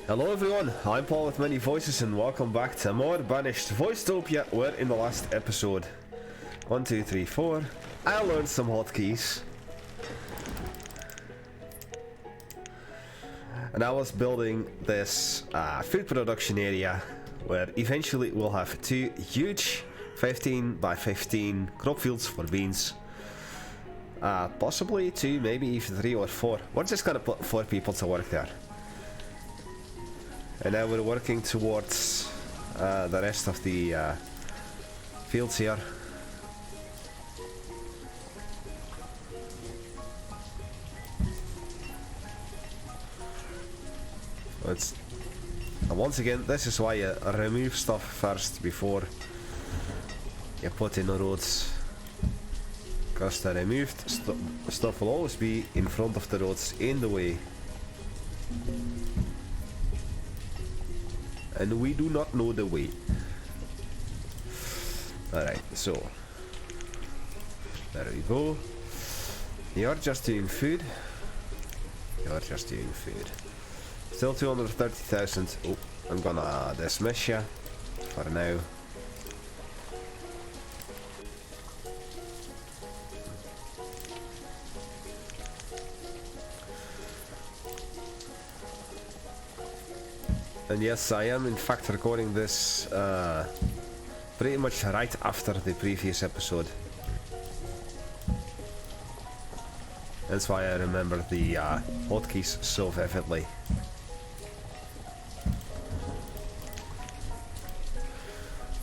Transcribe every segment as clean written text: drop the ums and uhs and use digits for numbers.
Hello everyone, I'm Paul with many voices and welcome back to more Banished. Voicetopia, where in the last episode 1, 2, 3, 4 I learned some hotkeys. And I was building this food production area where eventually we'll have 2 huge 15 by 15 crop fields for beans. Possibly 2, maybe even 3 or 4. We're just gonna put 4 people to work there. And now we're working towards the rest of the fields here. And once again, this is why you remove stuff first before you put in the roads. Because the removed stuff will always be in front of the roads, in the way. And we do not know the way. Alright, so there we go. You're just doing food. You're just doing food. Still 230,000. Oh, I'm gonna dismiss you for now. And yes, I am in fact recording this pretty much right after the previous episode. That's why I remember the hotkeys so vividly.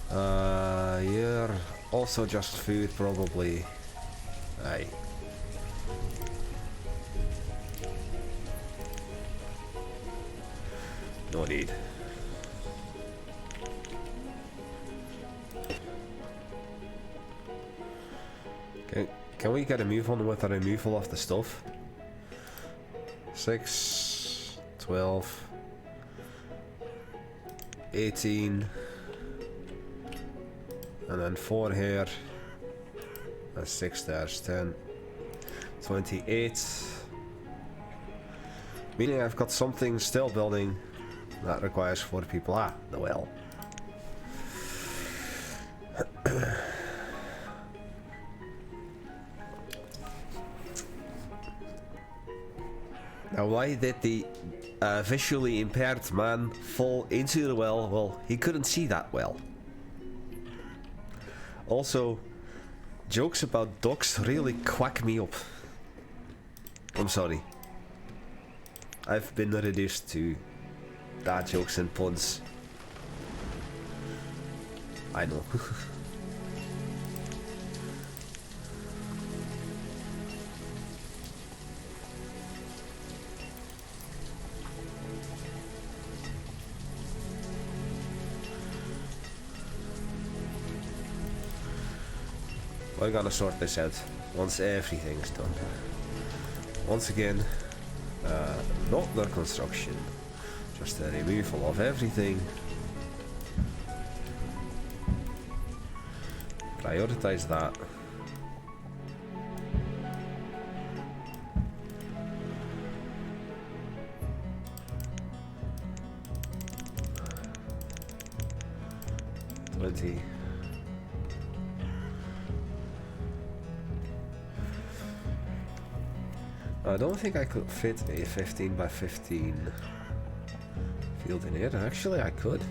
You're also just food, probably. Aye. No need. Okay, can we get a move on with the removal of the stuff? 6, 12, 18, and then 4 here. That's 6, there's 10, 28. Meaning I've got something still building that requires 4 people. Ah, the well. Now, why did the visually impaired man fall into the well? Well, he couldn't see that well. Also, jokes about dogs really quack me up. I'm sorry. I've been reduced to dad jokes and puns. I know. We're gonna sort this out once everything is done. Once again, not the construction. Just the removal of everything. Prioritize that. I don't think I could fit a 15 by 15 field in here. Actually, I could.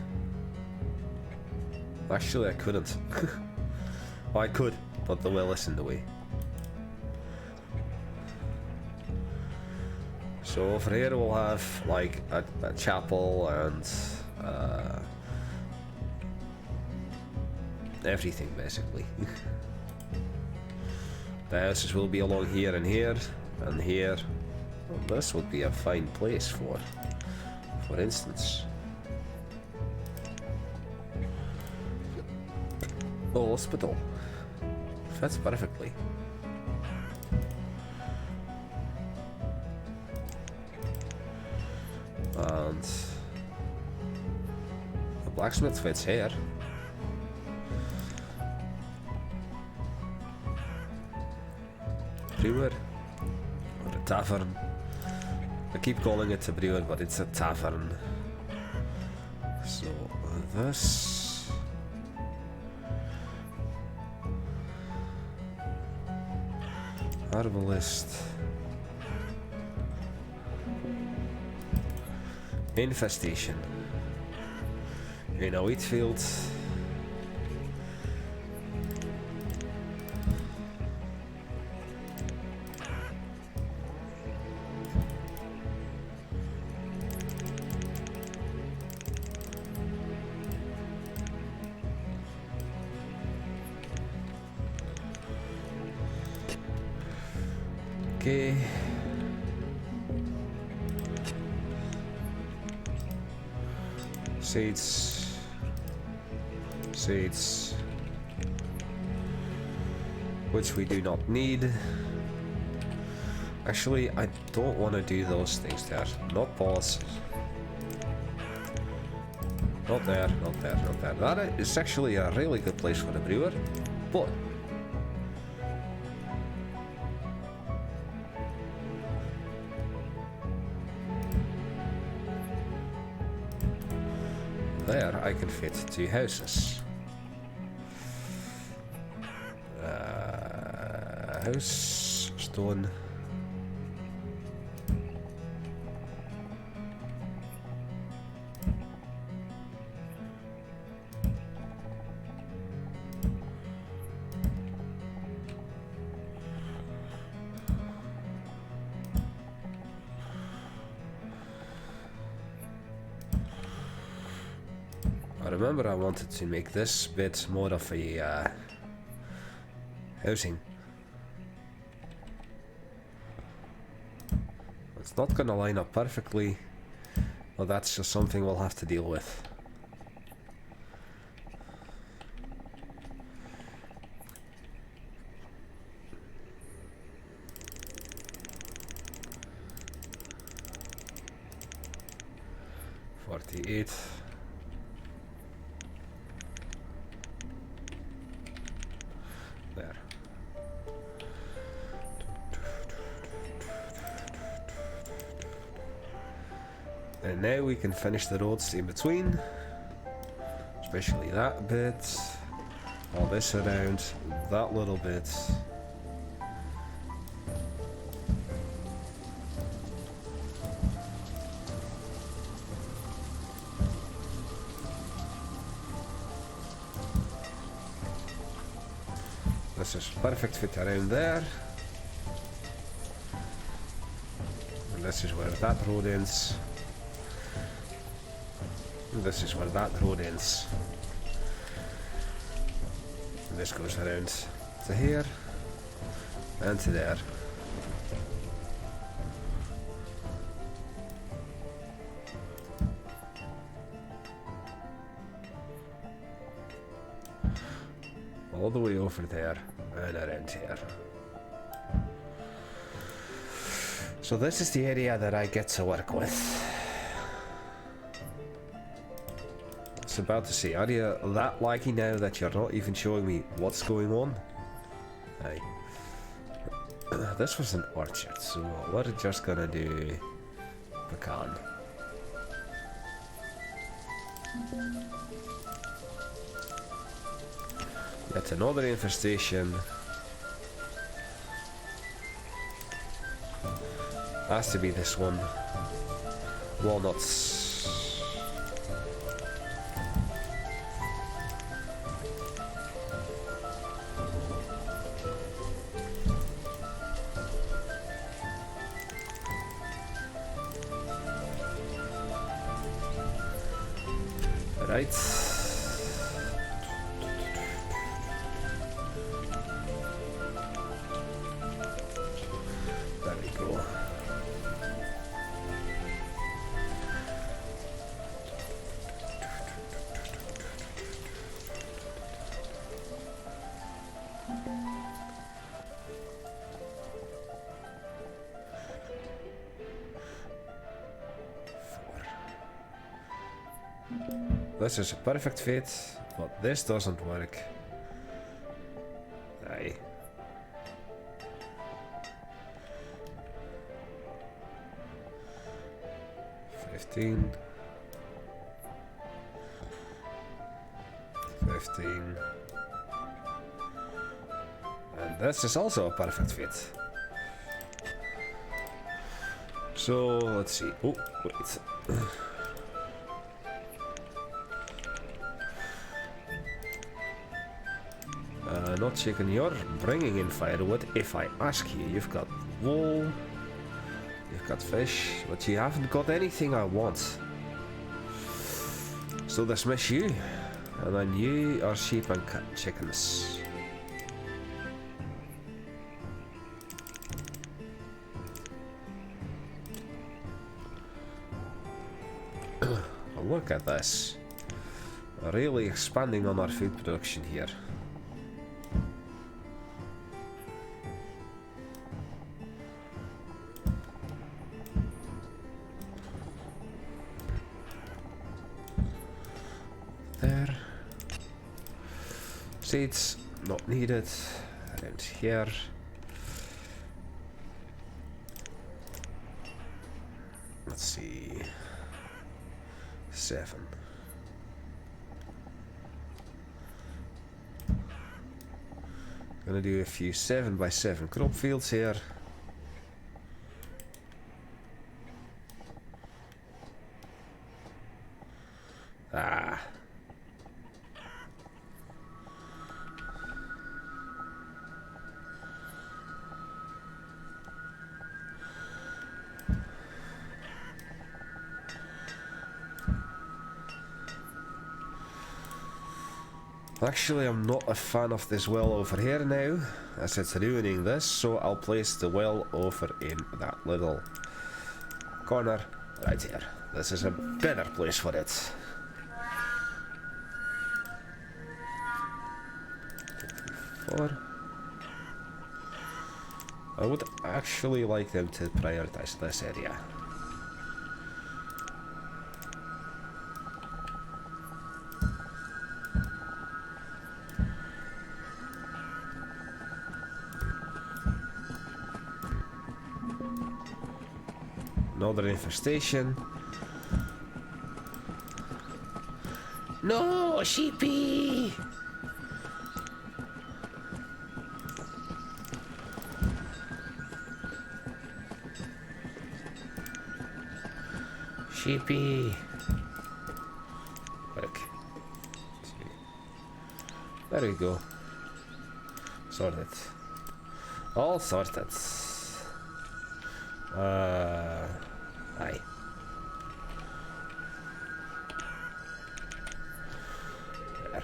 Actually, I couldn't. Well, I could, but the well is in the way. So over here we'll have like a chapel and everything basically. The houses will be along here and here and here. Well, this would be a fine place for instance. The hospital fits perfectly. And the blacksmith fits here. Brewer or a tavern. I keep calling it a brewer, but it's a tavern. So this. Herbalist. Infestation. In a wheat field. Okay. Seeds. Seeds. Which we do not need. Actually, I don't want to do those things there. Not pause. Not there, not there, not there. That is actually a really good place for the brewer, but there I can fit 2 houses. House, stone. I remember I wanted to make this bit more of a housing. It's not gonna line up perfectly, but that's just something we'll have to deal with. $48. There. And now we can finish the roads in between, especially that bit, all this around, that little bit. This is perfect fit around there. And this is where that road ends. And this is where that road ends. And this goes around to here and to there. All the way over there and around here. So this is the area that I get to work with. I was about to say, are you that laggy now that you're not even showing me what's going on? Aye. This was an orchard, so we're just gonna do pecan. Yet another infestation. Has to be this one. Walnuts. Right. There we go. This is a perfect fit, but this doesn't work. Aye. $15. 15. And this is also a perfect fit. So let's see. Oh, wait. Not chicken, you're bringing in firewood. If I ask you, you've got wool, you've got fish, but you haven't got anything I want. So dismiss you, and then you are sheep and chickens. Look at this. Really expanding on our food production here. There. Seeds not needed. Around here. Let's see. 7. Gonna do a few 7x7 crop fields here. Ah. Actually, I'm not a fan of this well over here now, as it's ruining this, so I'll place the well over in that little corner right here. This is a better place for it. Four. I would actually like them to prioritize this area. Another infestation. No, sheepy! Sheepy! Look. There we go. Sorted. All sorted. Aye. There.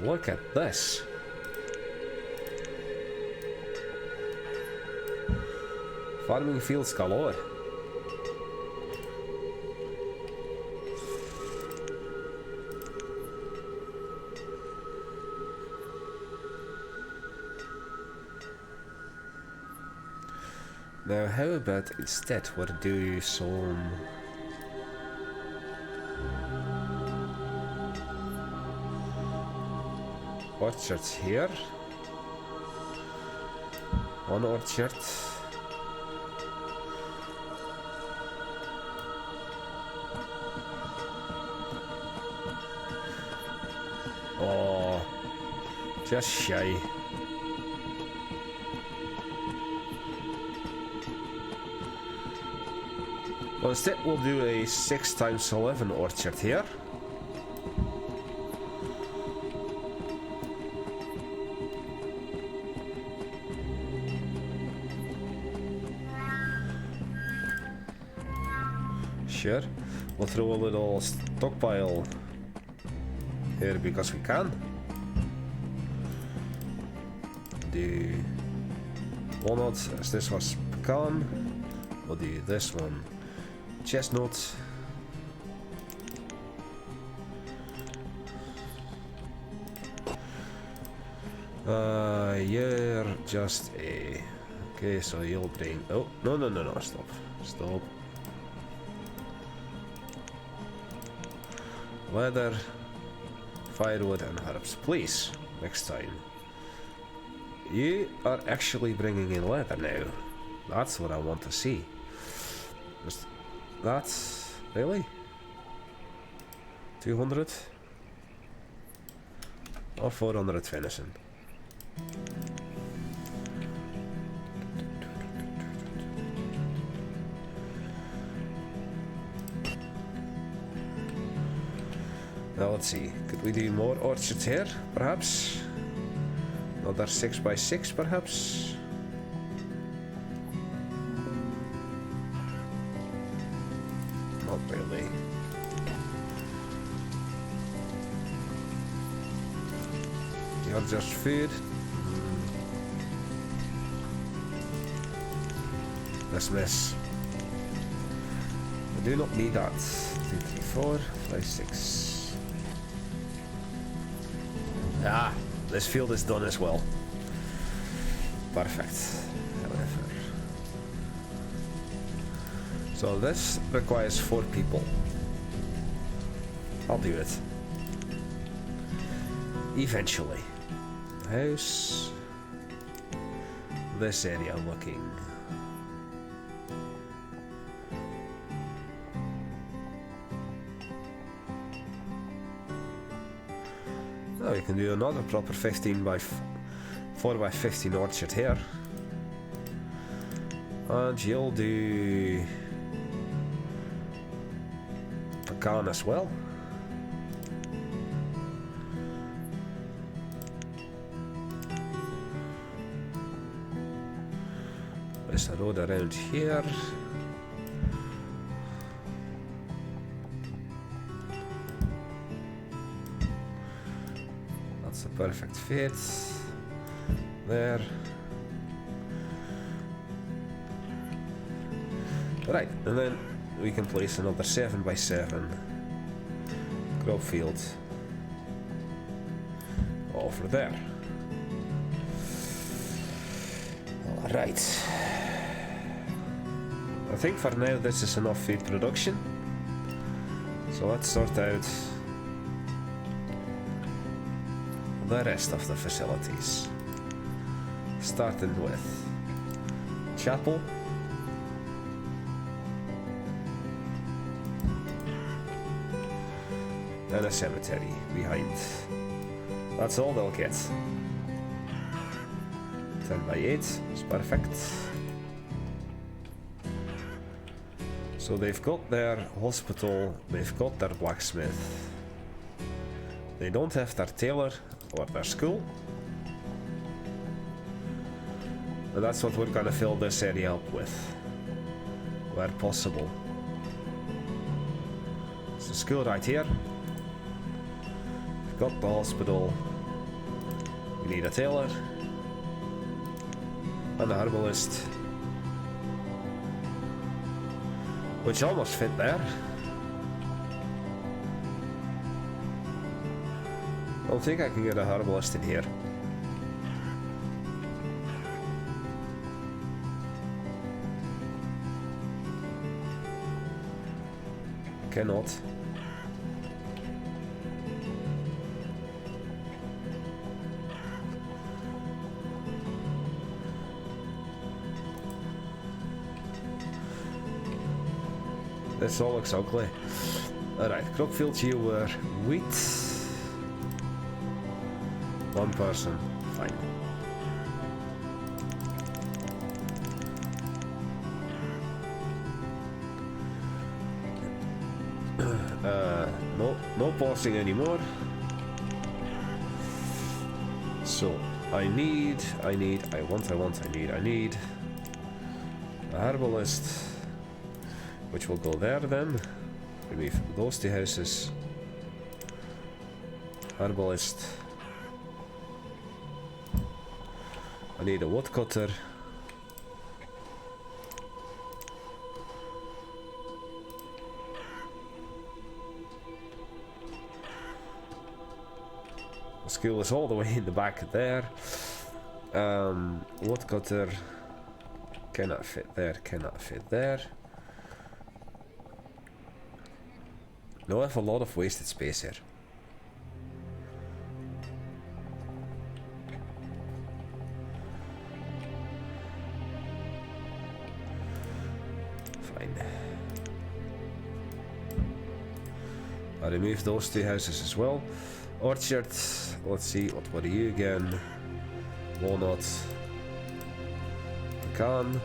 Look at this. Farming fields galore. Now, how about instead we'll do some orchards here. One orchard. Oh, just shy. Well, instead we'll do a 6x11 orchard here. Sure. We'll throw a little stockpile here because we can. Do walnut as this was pecan. We'll do this one. Chestnut. You're just a... Okay, so you'll bring... Oh, no, stop. Stop. Leather, firewood and herbs, please, next time. You are actually bringing in leather now. That's what I want to see. Just that's really 200. or 400 venison. Now let's see, could we do more orchards here, perhaps? Another 6 by 6 perhaps? Not really. You're just food. Let's miss. I do not need that. 2, 3, 4, 5, 6. Ah, this field is done as well. Perfect. However. So this requires 4 people. I'll do it. Eventually. House. This area looking. Oh, you can do another proper 15 by 4 by 15 orchard here. And you'll do pecan as well. There's a road around here. That's a perfect fit. There. Right, and then we can place another 7 by 7 crop field over there. Alright. I think for now this is enough feed production. So let's sort out the rest of the facilities. Starting with chapel. And a cemetery behind. That's all they'll get. 10 by 8 is perfect. So they've got their hospital, they've got their blacksmith. They don't have their tailor or their school. And that's what we're gonna fill this area up with, where possible. There's a school right here. We've got the hospital. We need a tailor. And a herbalist. Which almost fit there. I don't think I can get a herbalist in here. Cannot. This all looks ugly. Alright, crop fields you were wheat. 1 person, fine. No pausing anymore. So I need a herbalist, which will go there then. Remove those 2 houses. Herbalist. I need a woodcutter. The school is all the way in the back there. Woodcutter cannot fit there, cannot fit there. No, I have a lot of wasted space here. Fine. I remove those 2 houses as well. Orchard, let's see, what are you again? Walnut. Pecan.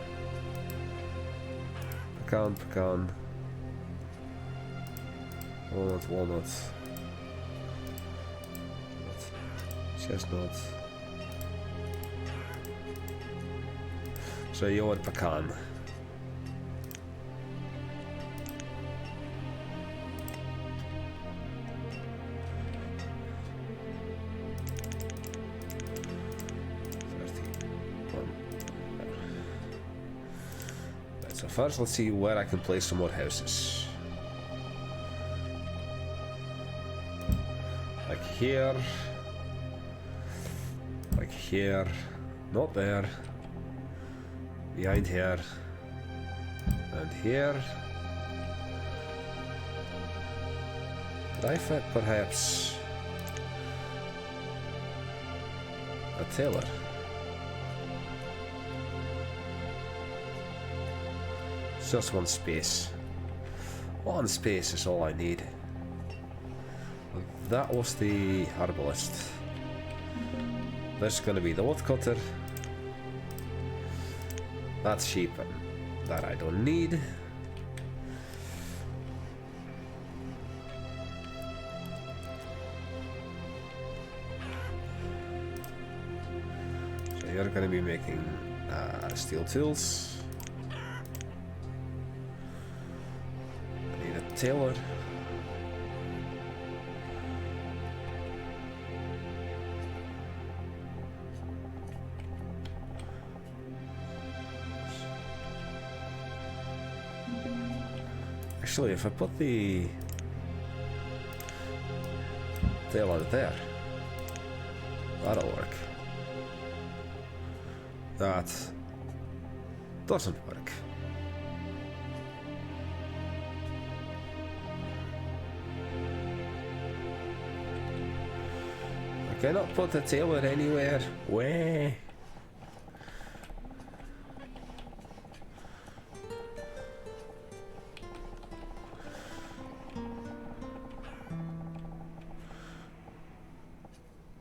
Pecan. Walnut. Chestnut. So you're pecan. So first, let's see where I can place some more houses. Like here. Like here. Not there. Behind here. And here. Could I fit perhaps a tailor? Just one space. One space is all I need. That was the herbalist. This is gonna be the woodcutter. That's sheep that I don't need. So you're gonna be making steel tools. Tailor. Actually, if I put the tailor there, that'll work. That doesn't work. Cannot put the tailor anywhere. Where?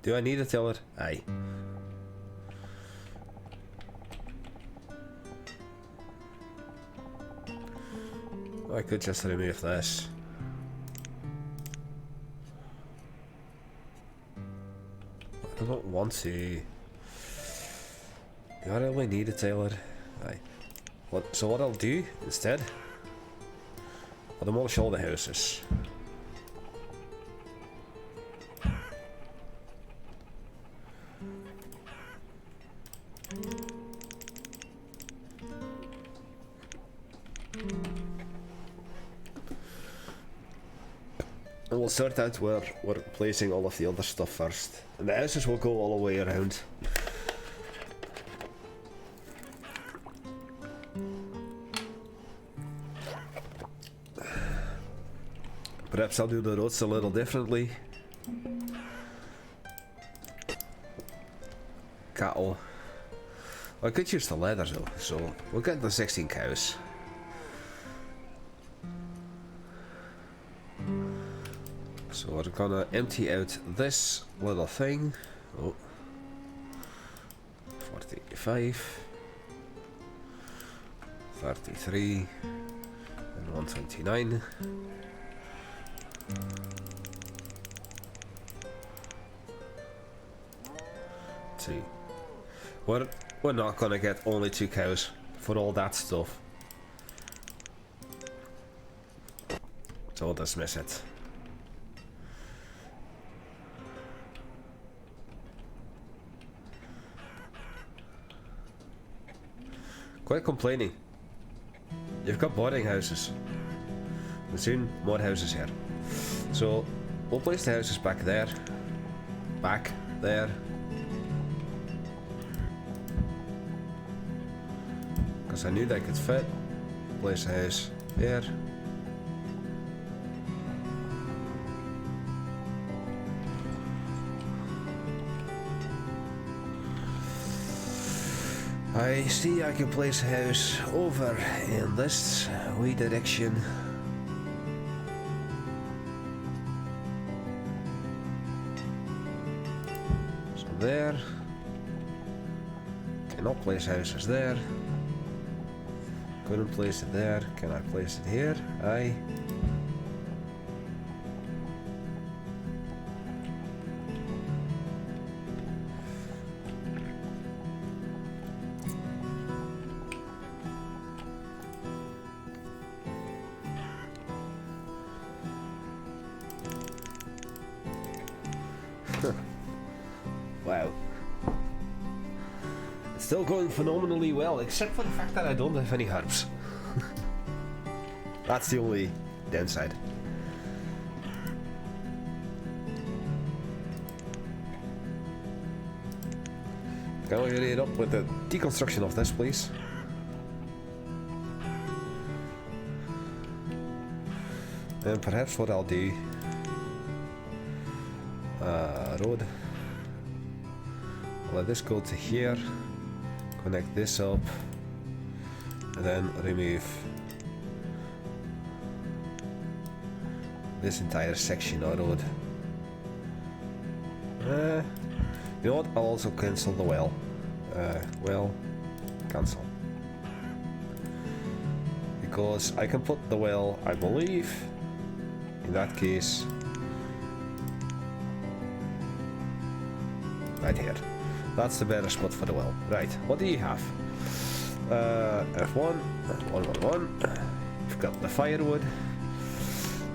Do I need a tailor? Aye. I could just remove this. I don't want to. Do I really need a tailor? Aye. So what I'll do instead, I'll demolish all the houses. And we'll sort out where we're placing all of the other stuff first. And the houses will go all the way around. Perhaps I'll do the roads a little differently. Cattle. I could use the leather though, so we'll get the 16 cows. So we're gonna empty out this little thing. Oh. 45, 33, and 129. See, we're not gonna get only 2 cows for all that stuff, so we'll dismiss it. Quite complaining. You've got boarding houses. And soon more houses here. So we'll place the houses back there. Back there. Because I knew they could fit. Place a house there. I see I can place a house over in this wee direction. there. Cannot place houses there. Couldn't place it there. Can I place it here? Aye. Wow. It's still going phenomenally well, except for the fact that I don't have any herbs. That's the only downside. Can we hurry it up with the deconstruction of this, please? And perhaps what I'll do... road. Let this go to here, connect this up, and then remove this entire section of road. You know what? I'll also cancel the well. Well, cancel. Because I can put the well, I believe, in that case, right here. That's the better spot for the well. Right, what do you have? F1, 111. You've got the firewood.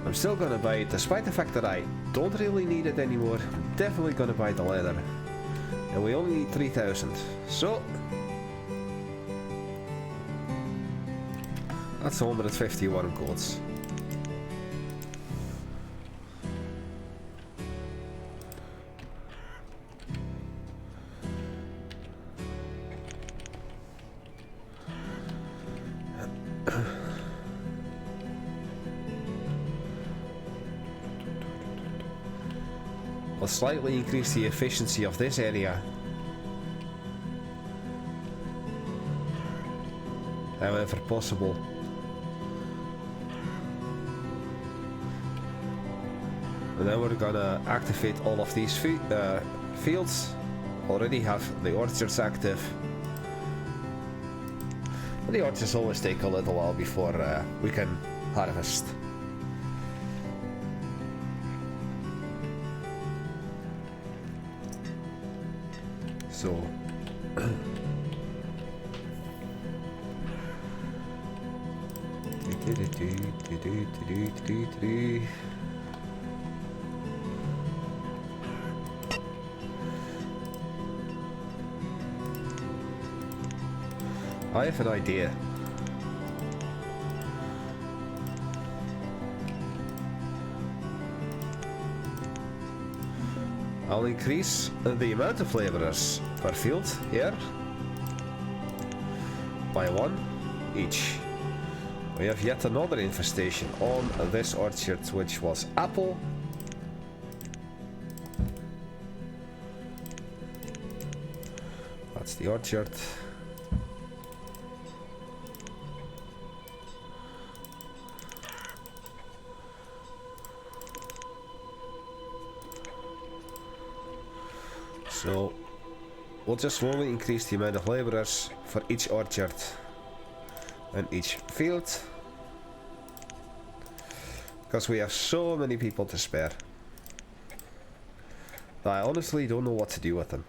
I'm still gonna buy it, despite the fact that I don't really need it anymore. I'm definitely gonna buy the leather. And we only need 3,000. So that's 150 warm coats. Will slightly increase the efficiency of this area. However possible. And then we're gonna activate all of these fields. Already have the orchards active. But the orchards always take a little while before we can harvest. So I have an idea. I'll increase the amount of laborers per field here by 1 each. We have yet another infestation on this orchard, which was apple. That's the orchard. So we'll just slowly increase the amount of laborers for each orchard and each field, because we have so many people to spare that I honestly don't know what to do with them.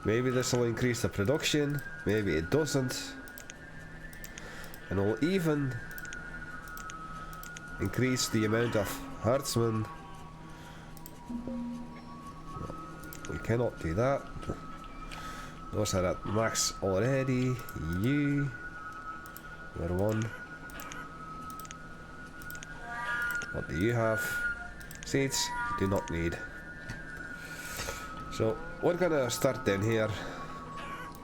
Maybe this will increase the production, maybe it doesn't, and it'll even increase the amount of herdsmen. We cannot do that. Those are at max already. You're 1. What do you have? Seeds? Do not need. So we're gonna start down here.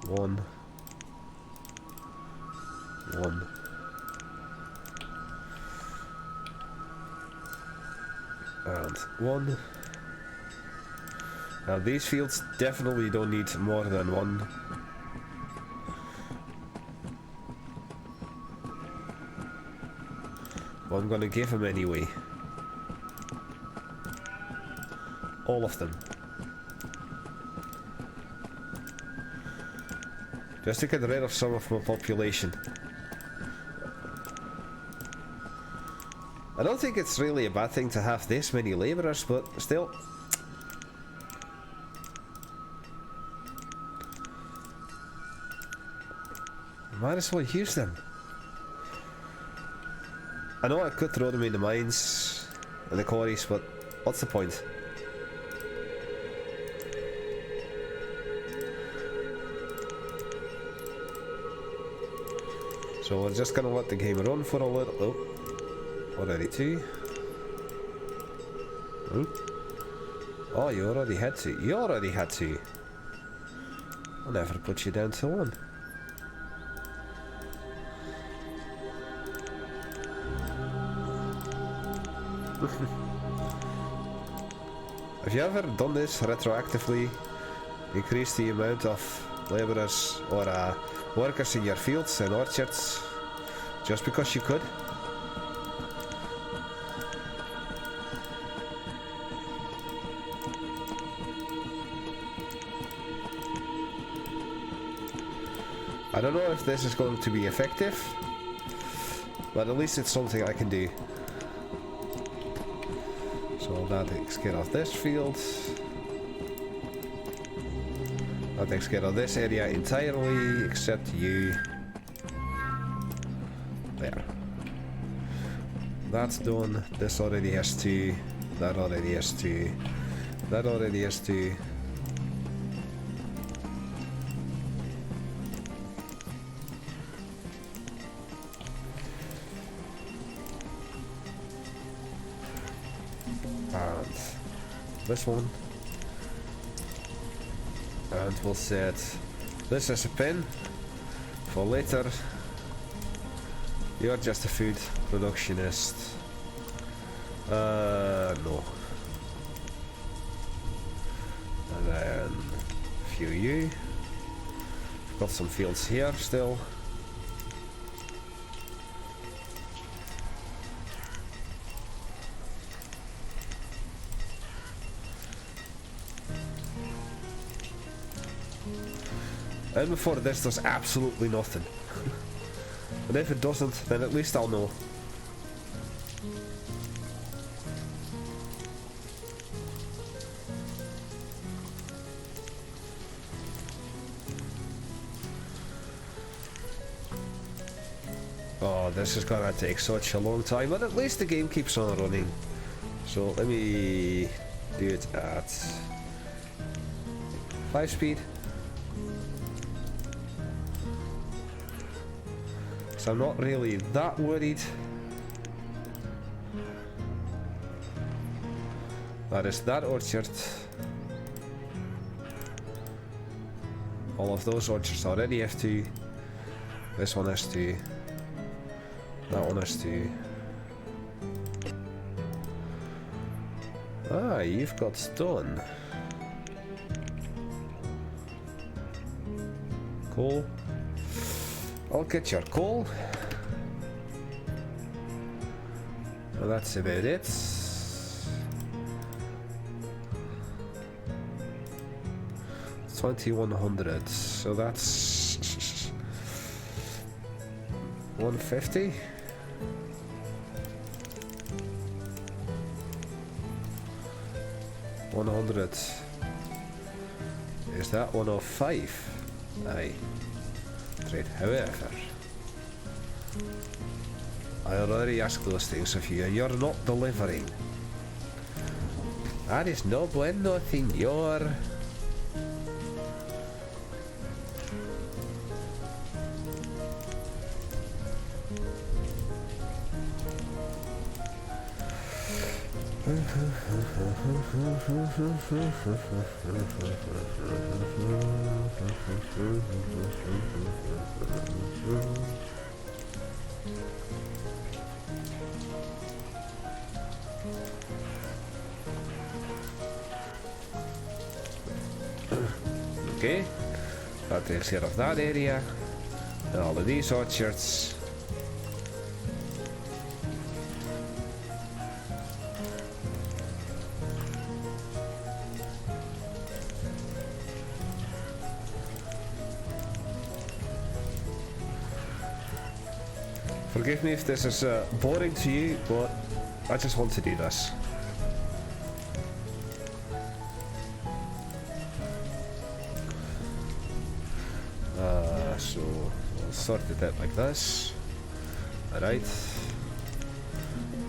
1. 1. And 1. Now these fields definitely don't need more than 1. But I'm gonna give him anyway. All of them. Just to get rid of some of my population. I don't think it's really a bad thing to have this many laborers, but still. Might as well use them. I know I could throw them in the mines and the quarries, but what's the point? So we're just gonna let the game run for a little. Oh, already two. Oh, you already had two. You already had two. I'll never put you down to one. Have you ever done this retroactively? Increase the amount of laborers or workers in your fields and orchards just because you could? I don't know if this is going to be effective, but at least it's something I can do. So that takes care of this field. That takes care of this area entirely, except you. There. That's done. This already has two. That already has two. That already has two. And this one. And we'll set this as a pin for later. You're just a food productionist. No. And then a few you. Got some fields here still. And before this does absolutely nothing. And if it doesn't, then at least I'll know. Oh, this is gonna take such a long time, but at least the game keeps on running. So let me do it at 5 speed. So I'm not really that worried. That is that orchard. All of those orchards already have two. This one has two. That one has two. Ah, you've got stone. Cool. I'll get your coal. Well, that's about it. It's 2100, so that's 150. Is that 105? Aye. However, I already asked those things of you and you're not delivering. That is no bueno, señor. Okay, that takes care of that area and all of these orchards. Forgive me if this is boring to you, but I just want to do this. So we'll sort it out like this. Alright.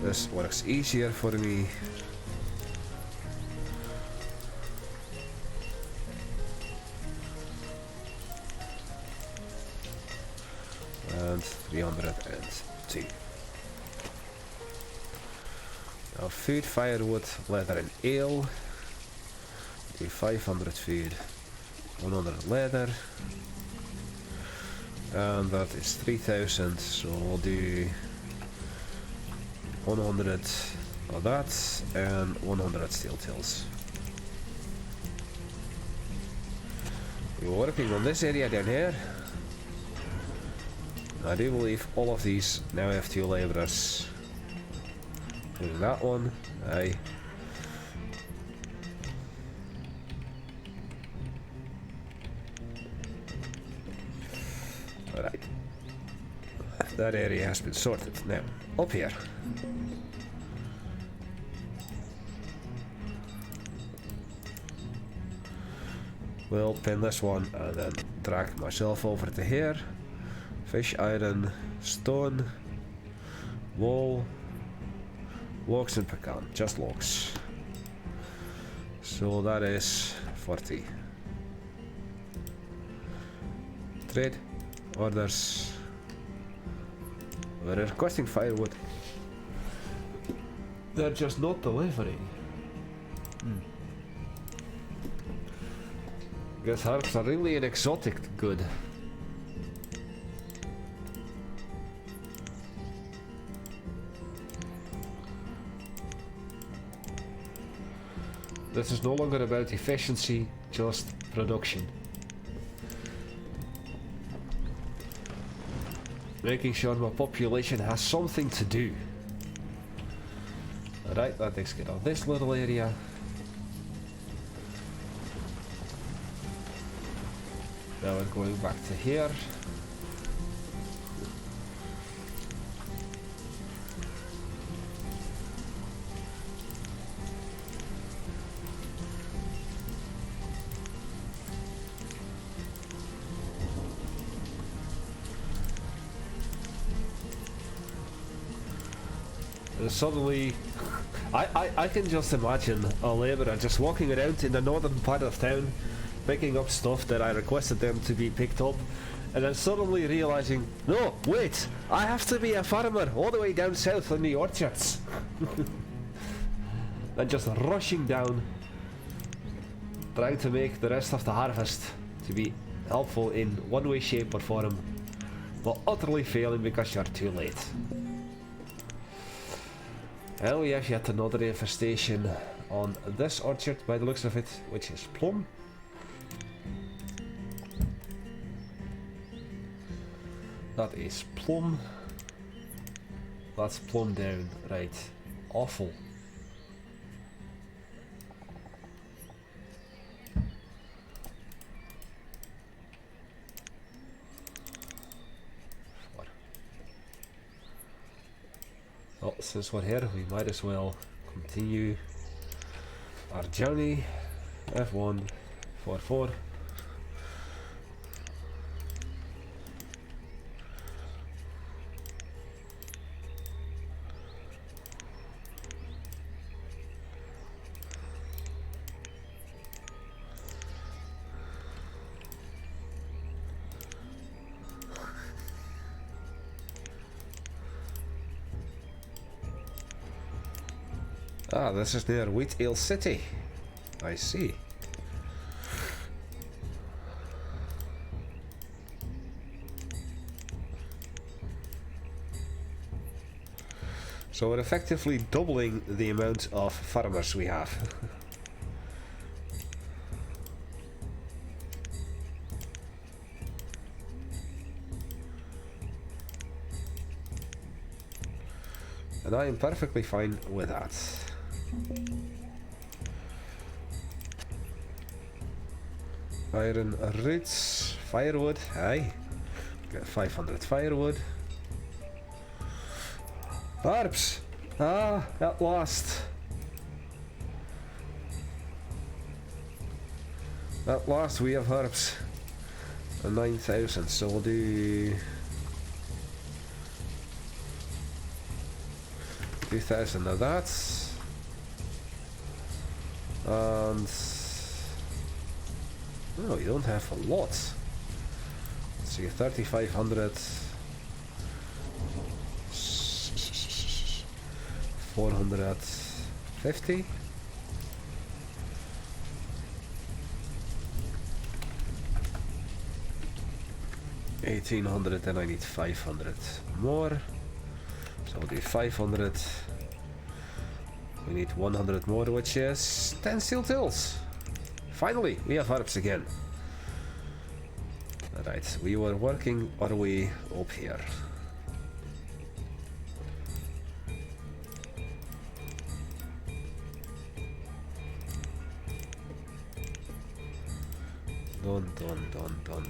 This works easier for me. And 302. Now food, firewood, leather and ale. Do 500 food, 100 leather. And that is 3000, so we'll do 100 of that and 100 steel tails. We're working on this area down here. I do believe all of these now have 2 labourers. Including that one, aye. Alright. That area has been sorted. Now, up here. We'll pin this one and then drag myself over to here. Fish, iron, stone, wool, logs and pecan. Just logs. So that is 40. Trade. Orders. We're requesting firewood. They're just not delivering. Guess herbs are really an exotic good. This is no longer about efficiency, just production. Making sure my population has something to do. Alright, that takes care of this little area. Now we're going back to here. And suddenly, I can just imagine a labourer just walking around in the northern part of town, picking up stuff that I requested them to be picked up, and then suddenly realizing, no, wait, I have to be a farmer all the way down south in the orchards. Then just rushing down, trying to make the rest of the harvest to be helpful in one way, shape or form, but utterly failing because you're too late. And we have yet another infestation on this orchard by the looks of it, which is plum. That is plum. That's plum down, right. Awful. Well, since we're here, we might as well continue our journey. F1, 4. Ah, this is near Wheat Ale City. I see. So we're effectively doubling the amount of farmers we have. And I am perfectly fine with that. Iron roots, firewood, aye. Get 500 firewood. Herbs! Ah, at last! At last we have herbs. 9,000, so we'll do 2,000 of that. And no, you don't have a lot. Let's see, 3,500. 450. $1,800, and I need 500 more. So we'll do 500. We need 100 more, which is 10 steel tools. Finally, we have herbs again. Alright, we were working our way up here.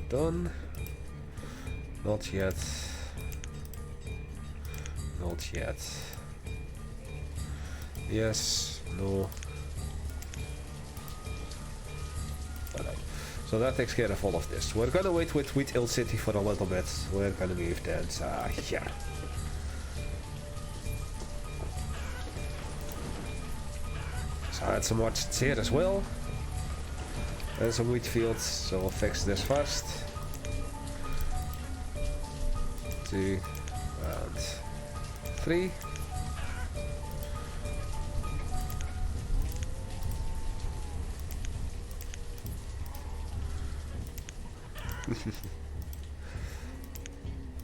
Done. Not yet. Not yet. Yes, no. Alright. So that takes care of all of this. We're gonna wait with Wheat Hill City for a little bit. We're gonna move that here. So I had some orchards here as well. And some wheat fields, so we'll fix this first. 2 and 3.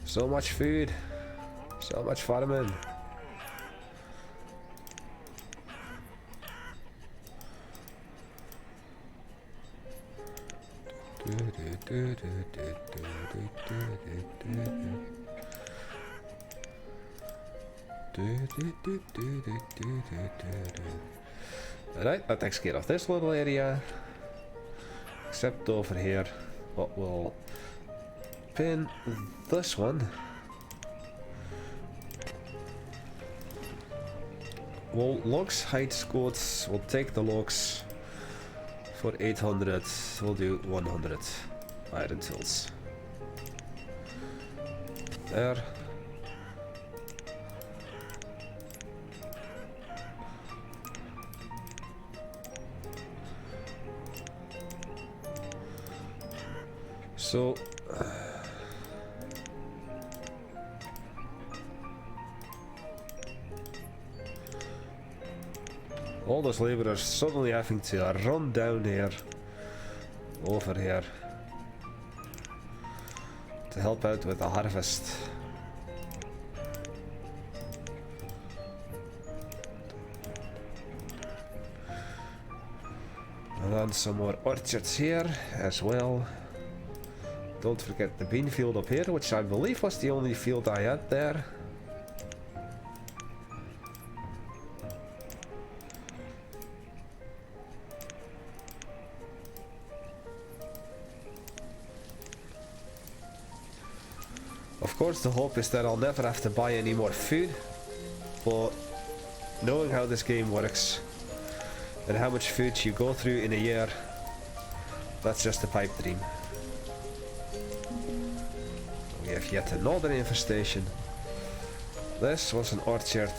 So much food, so much farming. Alright, that takes care of this little area. Except over here, what will pin this one. Well, logs, hides, goats, we'll take the logs for 800, we'll do 100 iron tools. There. So all those laborers suddenly having to run down here, over here, to help out with the harvest. And then some more orchards here as well. Don't forget the bean field up here, which I believe was the only field I had there. Of course, the hope is that I'll never have to buy any more food, but knowing how this game works and how much food you go through in a year, that's just a pipe dream. We have yet another infestation. This was an orchard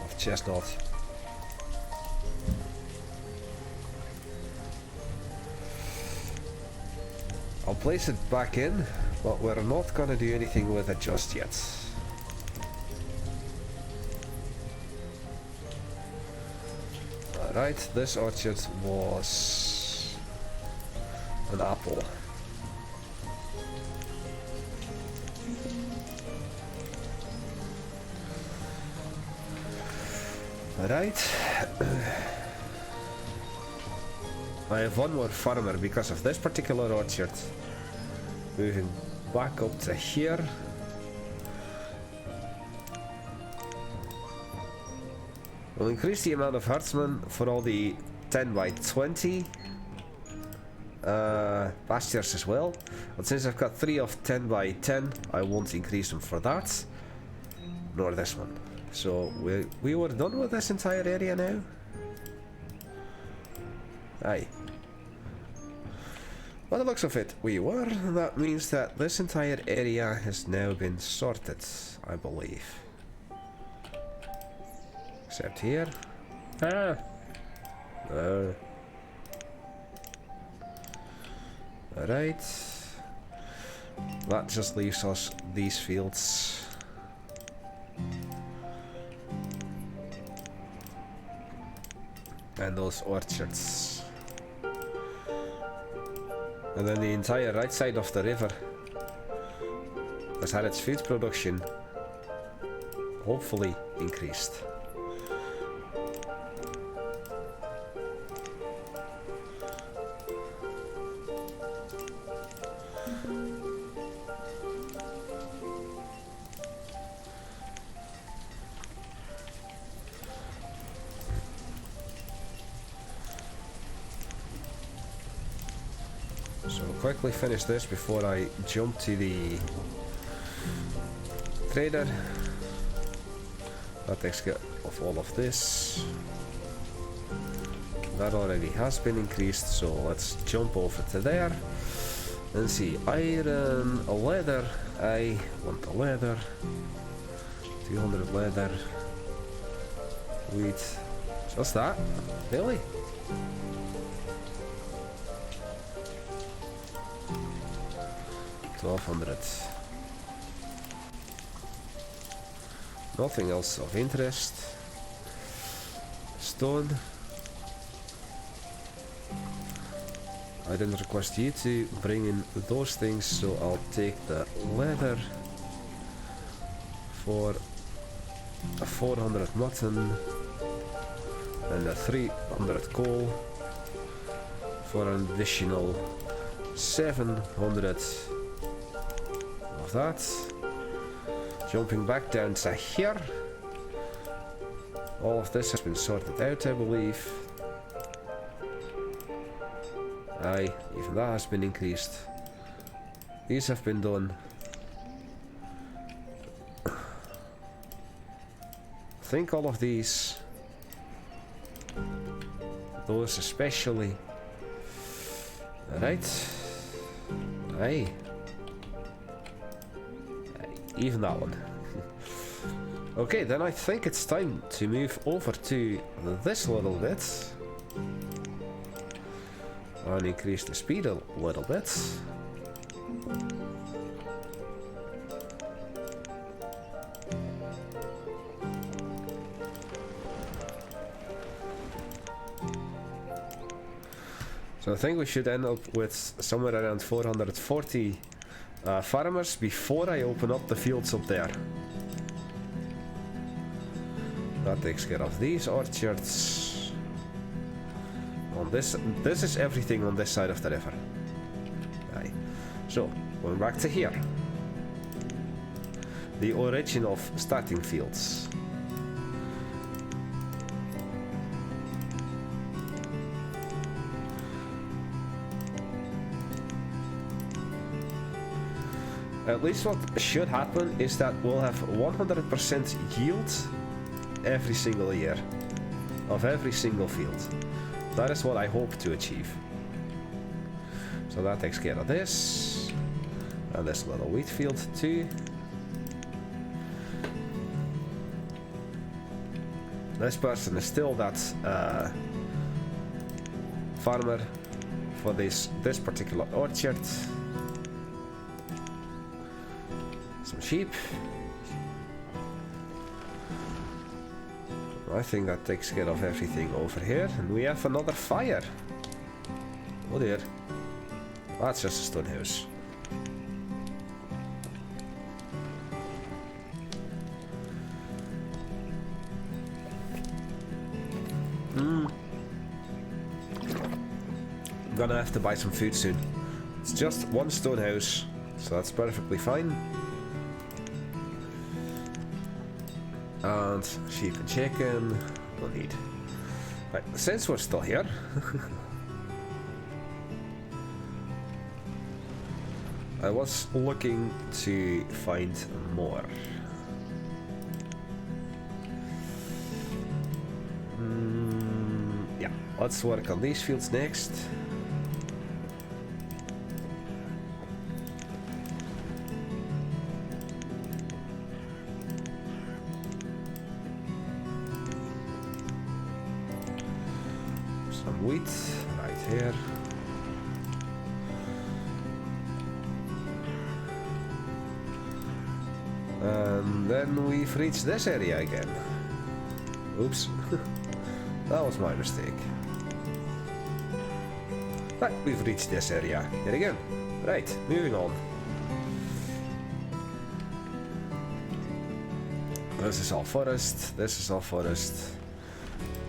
of chestnut. I'll place it back in, but we're not gonna do anything with it just yet. Alright, this orchard was an apple. Alright. I have one more farmer because of this particular orchard. Moving back up to here. We'll increase the amount of herdsmen for all the 10 by 20 pastures as well. But since I've got 3 of 10 by 10, I won't increase them for that. nor this one. So we were done with this entire area now? Aye. By the looks of it, we were. That means that this entire area has now been sorted, I believe. Except here. Ah! Alright. That just leaves us these fields. And those orchards. And then the entire right side of the river has had its food production hopefully increased. So we'll quickly finish this before I jump to the trader. That takes care of all of this. That already has been increased, so let's jump over to there and see. Iron, leather. I want the leather. 200 leather. Wheat. Just that? Really? $1,200. Nothing else of interest. Stone. I didn't request you to bring in those things, so I'll take the leather for a 400 mutton and a 300 coal for an additional 700 of that. Jumping back down to here. All of this has been sorted out, I believe. Aye, even that has been increased. These have been done. I think all of these, those especially. Right. Aye. Even that one. Okay, then I think it's time to move over to this little bit and increase the speed a little bit. So I think we should end up with somewhere around 440 farmers before I open up the fields up there. That takes care of these orchards. On this is everything on this side of the river. Aye. So, going back to here. The origin of starting fields. At least what should happen is that we'll have 100% yield every single year of every single field. That is what I hope to achieve. So that takes care of this and this little wheat field too. This person is still that farmer for this particular orchard. Some sheep. I think that takes care of everything over here. And we have another fire. Oh dear. That's just a stone house. I'm gonna have to buy some food soon. It's just one stone house, so that's perfectly fine. And sheep and chicken, no need. Right, since we're still here, I was looking to find more. Let's work on these fields next. Some wheat right here. And then we've reached this area again. Oops. That was my mistake. But we've reached this area yet again. Right, moving on. This is all forest, this is all forest.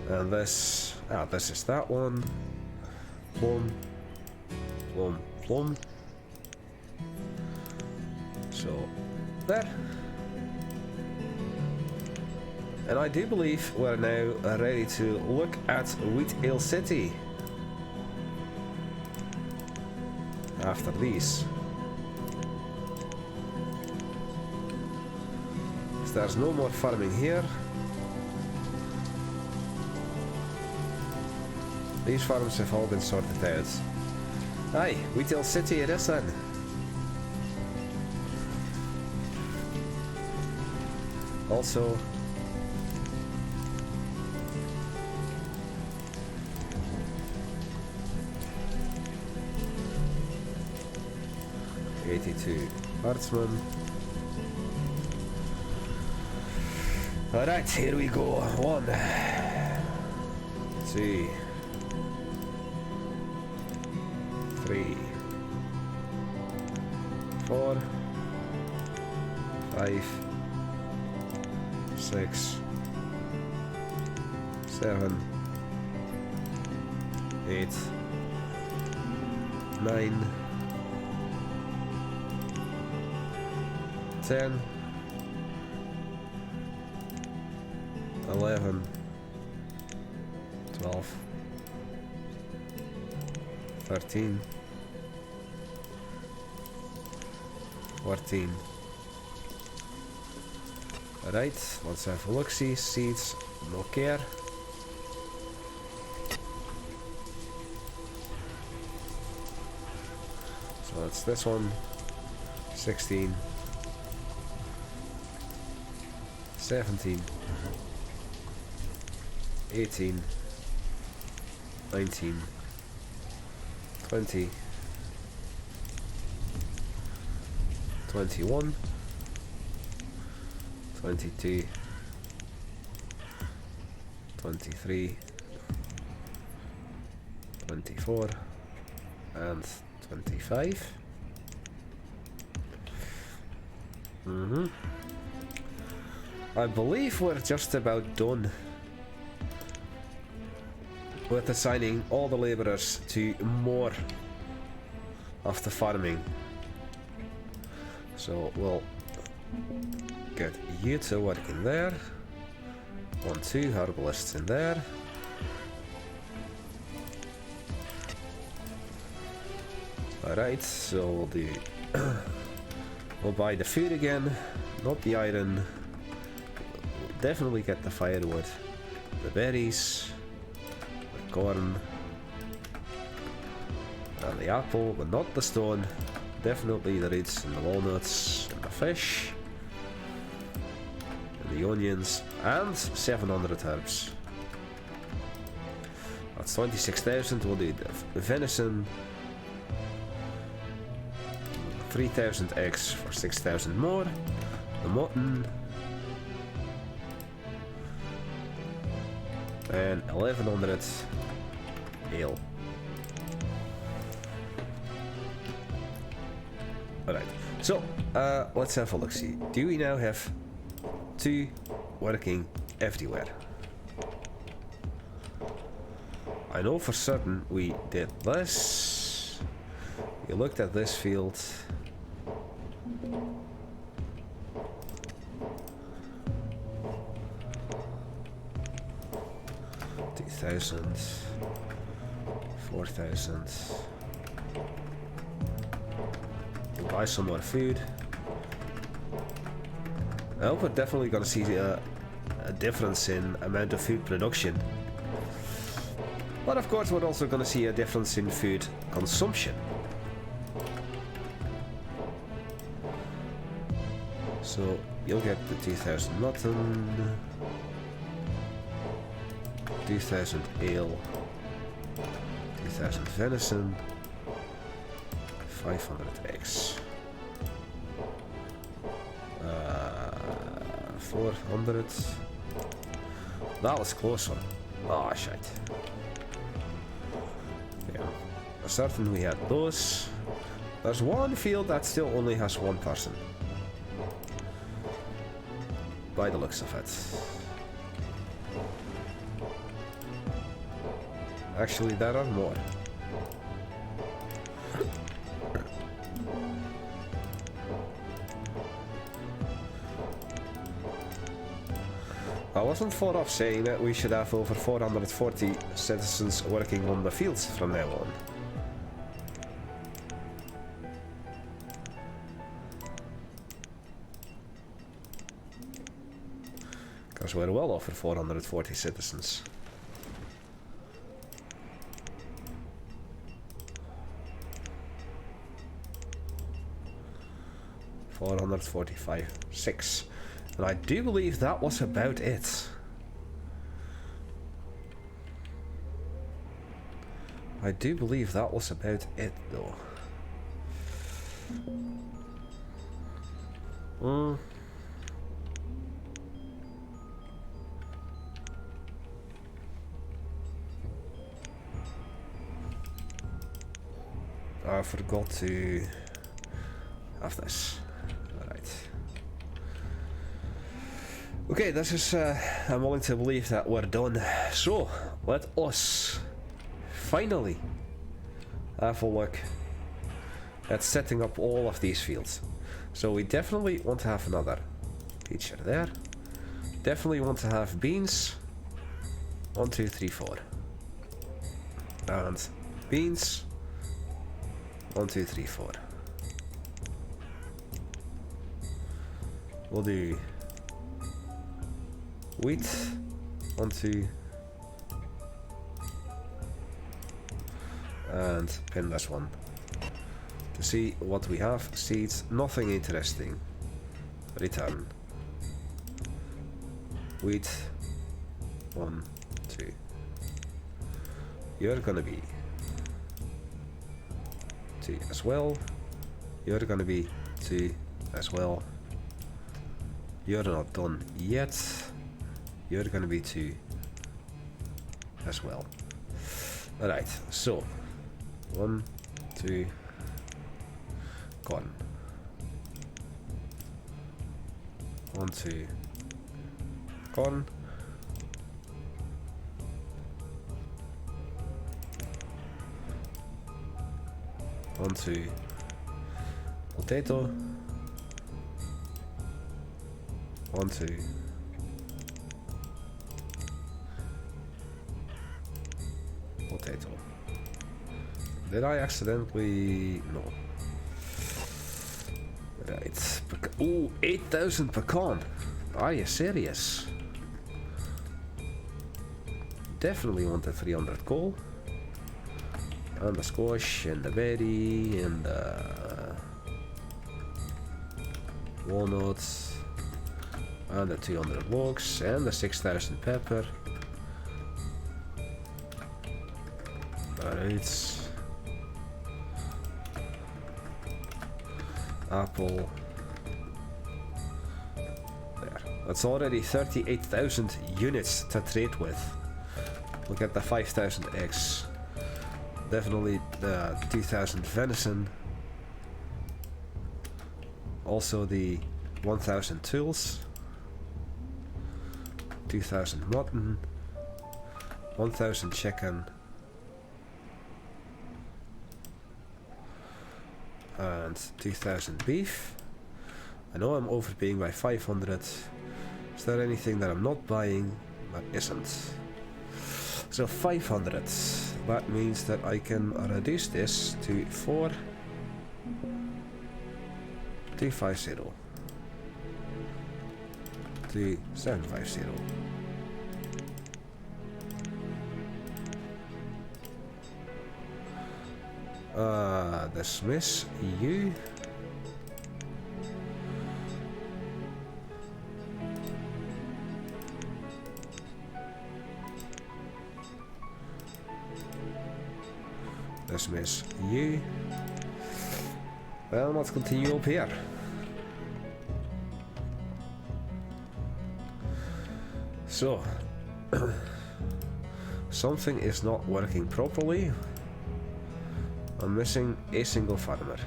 And this is that one. Plum. Plum. Plum. So, there. And I do believe we're now ready to look at Wheat Ale City. After these. So there's no more farming here. These farms have all been sorted out. Aye, Wheat Ale City it is then. Also, Herdsmen. Alright, here we go. 1, 2, 3, 4, 5, 6, 7, 8, 9, 10, 11, 12, 13, 14. Alright, let's have a look-see. Seeds, no care. So that's this one. 16. 17, 18, 19, 20, 21, 22, 23, 24, and 25. I believe we're just about done with assigning all the laborers to more of the farming. So we'll get you to work in there. 1, 2 herbalists in there. Alright, so we'll do we'll buy the food again, not the iron. Definitely get the firewood, the berries, the corn, and the apple, but not the stone. Definitely the roots and the walnuts and the fish, and the onions, and 700 herbs. That's 26,000. We'll do the venison, 3,000 eggs for 6,000 more, the mutton, and 1100 ale. Alright, so let's have a look see. Do we now have 2 working everywhere? I know for certain we did this. We looked at this field. $2,000, 4,000. Buy some more food. I hope we're definitely gonna see a difference in amount of food production. But of course we're also gonna see a difference in food consumption. So you'll get the 2000 mutton, 2000 ale, 2000 venison, 500 eggs, 400. That was close one. Oh shit. Yeah. For certain we had those. There's one field that still only has one person. By the looks of it. Actually, there are more. I wasn't far off saying that we should have over 440 citizens working on the fields from now on. Because we're well over 440 citizens. $445.6. And I do believe that was about it. I do believe that was about it, though. I forgot to have this. Okay, this is, I'm willing to believe that we're done. So, let us finally have a look at setting up all of these fields. So we definitely want to have another feature there. Definitely want to have beans. 1, 2, 3, 4. And beans. 1, 2, 3, 4. We'll do wheat, 1, 2, and pin this one to see what we have. Seeds, nothing interesting. Return. Wheat, 1, 2. You're gonna be 2 as well. You're gonna be 2 as well. You're not done yet. You're gonna be 2 as well. Alright, so 1, 2, corn. 1, 2, corn. 1, 2, potato. 1, 2. Potato. Did I accidentally? No. Right. Oh, 8,000 pecan. Are you serious? Definitely want the 300 coal. And the squash and the berry and the walnuts and the 200 logs and the 6,000 pepper. Alright. Apple. There. That's already 38,000 units to trade with. Look at the 5,000 eggs. Definitely the 2,000 venison. Also the 1,000 tools. 2,000 mutton. 1,000 chicken. And 2,000 beef. I know I'm overpaying by 500. Is there anything that I'm not buying that isn't? So 500. That means that I can reduce this to 4,250. 2,750. Dismiss you. Dismiss you. Well, let's continue up here. So, something is not working properly. I'm missing a single farmer.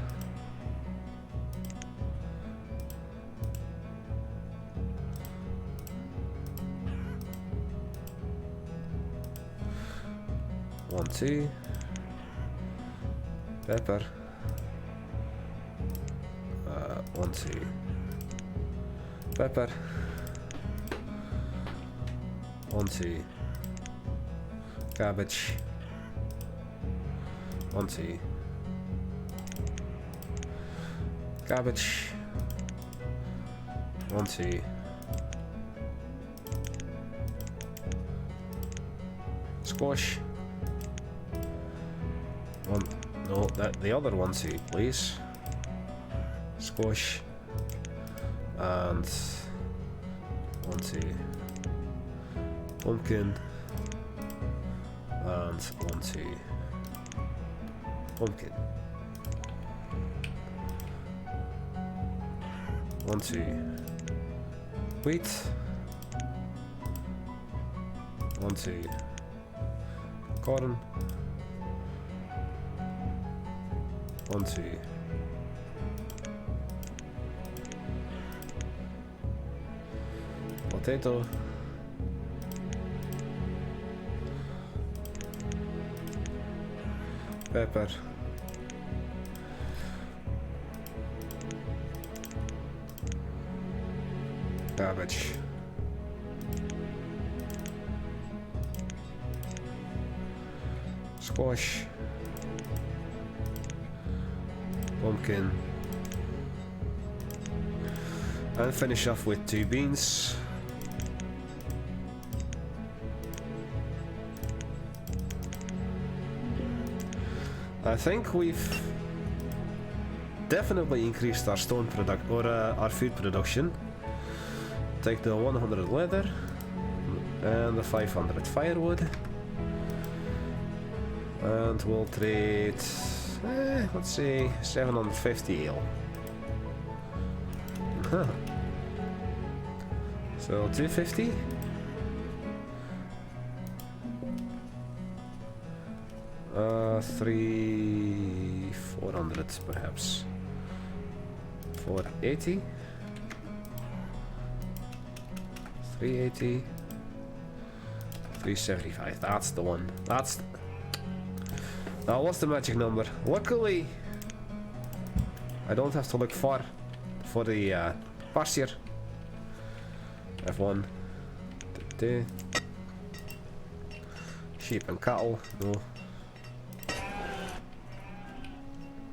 One, two. Pepper. 1, 2. Pepper. 1, 2. Cabbage. 1, 2. Cabbage. 1, 2. Squash. One. No, the other 1, 2, please. Squash. And 1, 2. Pumpkin. And 1, 2. Pumpkin. 1, 2. Wheat. 1, 2. Corn. 1, 2. Potato. Pepper. Cabbage. Squash. Pumpkin. And finish off with 2 beans. I think we've definitely increased our stone product or our food production. Take the 100 leather and the 500 firewood, and we'll trade let's say 750 ale. Huh. So 250. Three 400 perhaps. 480. 380. 375. That's the one. That's. Now, what's the magic number? Luckily, I don't have to look far for the pasture. F1. Sheep and cattle. No.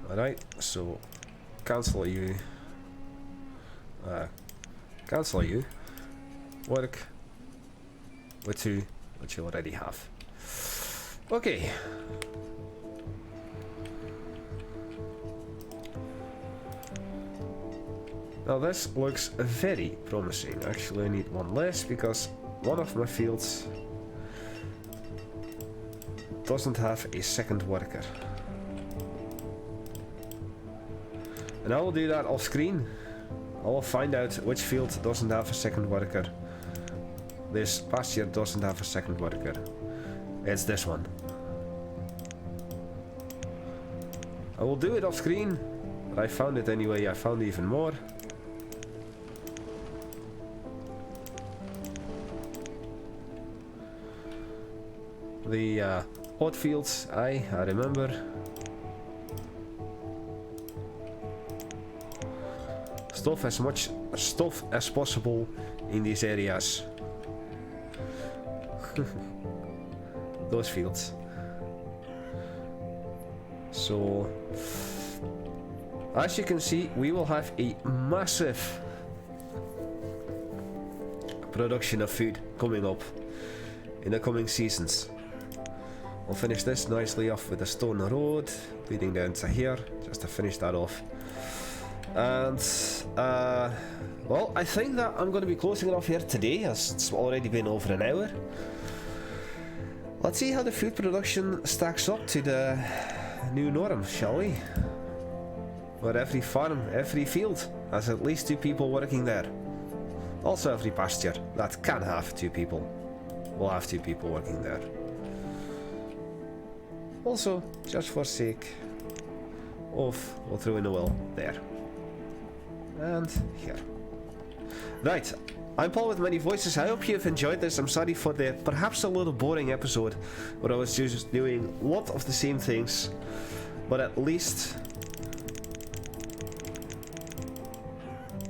Alright, so cancel you. Cancel you. Work with 2, which you already have. Okay. Now this looks very promising. Actually, I need one less because one of my fields doesn't have a second worker. And I will do that off screen. I will find out which field doesn't have a second worker. This pasture doesn't have a second worker. It's this one. I will do it off screen, but I found it anyway. I found even more. The odd fields, I remember. Stuff as much stuff as possible in these areas. Those fields. So, as you can see, we will have a massive production of food coming up in the coming seasons. We'll finish this nicely off with a stone road leading down to here, just to finish that off. And, well, I think that I'm going to be closing it off here today, as it's already been over an hour. Let's see how the food production stacks up to the new norm, shall we? Where every farm, every field has at least 2 people working there. Also every pasture that can have 2 people will have 2 people working there. Also, just for sake of, we'll throw in a well there. And here. Right, I'm Paul with Many Voices. I hope you've enjoyed this. I'm sorry for the perhaps a little boring episode where I was just doing a lot of the same things, but at least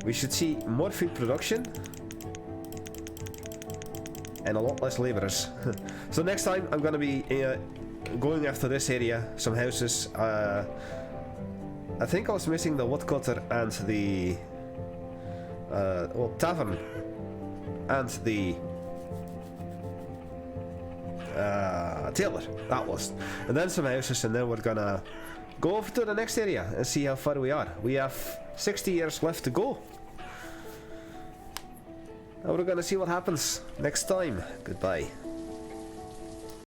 we should see more food production and a lot less laborers. So next time I'm gonna be going after this area, some houses. I think I was missing the woodcutter and the well, tavern and the tailor, that was. And then some houses, and then we're gonna go over to the next area and see how far we are. We have 60 years left to go. And we're gonna see what happens next time. Goodbye.